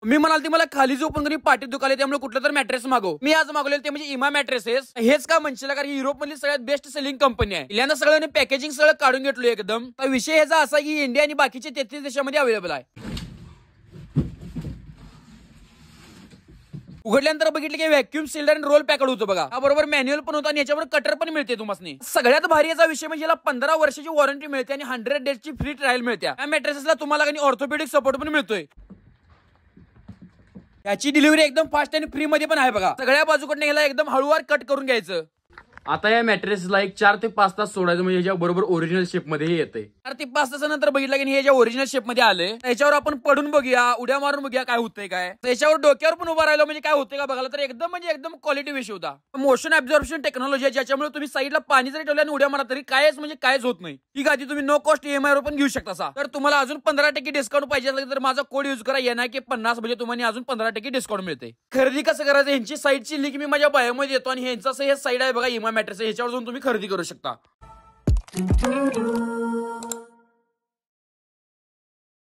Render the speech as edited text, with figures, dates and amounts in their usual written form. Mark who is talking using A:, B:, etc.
A: मी म्हणाल ती मला खाली झोपून कधी पाठीत दुखाले त्यामुळे कुठलं तर मॅट्रेस मागव. मी आज मागवलेलं ते म्हणजे इमा मॅट्रेसेस. हेच का म्हणशील कारण युरोप मधली सगळ्यात बेस्ट सेलिंग कंपनी आहे. यांना सगळ्यांनी पॅकेजिंग सगळं काढून घेतलं एकदम. विषय ह्याचा असा की इंडिया आणि बाकीचे 33 देशामध्ये अवेलेबल आहे. उघडल्यानंतर बघितलं की व्हॅक्यूम सील्ड आणि रोल पॅकेट होतं बघा. बरोबर मॅन्युअल पण होता आणि याच्यावर कटर पण मिळते तुम्हाला. सगळ्यात भारी याचा विषय म्हणजे याला 15 वर्षाची वॉरंटी मिळते आणि 100 डेजची फ्री ट्रायल मिळते. या मॅट्रेसेसला तुम्हाला आणि ऑर्थोपेडिक सपोर्ट पण मिळतोय. याची डिलिव्हरी एकदम फास्ट आणि फ्री मध्ये पण आहे बघा. सगळ्या बाजूकडनं याला एकदम हळूवार कट करून घ्यायचं.
B: आता या मॅट्रेसला एक 4 ते 5 तास सोडायचं म्हणजे याच्या बरोबर ओरिजिनल शेप मध्ये हे येते.
A: 4 ते 5 तासानंतर बघितलं की हे ज्या ओरिजिनल शेप मध्ये आले त्याच्यावर आपण पडून बघूया, उड्या मारून बघूया काय होतंय काय. त्याच्यावर डोक्यावर पण उभा राहिलो म्हणजे काय होतंय का बघायला तर एकदम म्हणजे एकदम क्वालिटी विषय होता. मोशन ऍब्झॉर्प्शन टेक्नॉलॉजी ज्याच्यामुळे तुम्ही साईडला पाणी जरी ठेवलं आणि उड्या मारा तरी कायच म्हणजे कायच होत नाही. ही गादी तुम्ही नो कॉस्ट EMI वर पण घेऊ शकता. तर तुम्हाला अजून 15% डिस्काउंट पाहिजे असेल तर माझा कोड यूज करा NIK50 म्हणजे तुम्हाला अजून 15% डिस्काउंट मिळते. खरेदी कसं करायचं यांची साईटची लिंक मी माझ्या बायोमध्ये देतो आणि ह्यांचं हे साईड आहे बघा इमा मॅट्रेस ह्याच्यावर जाऊन तुम्ही खरेदी करू शकता.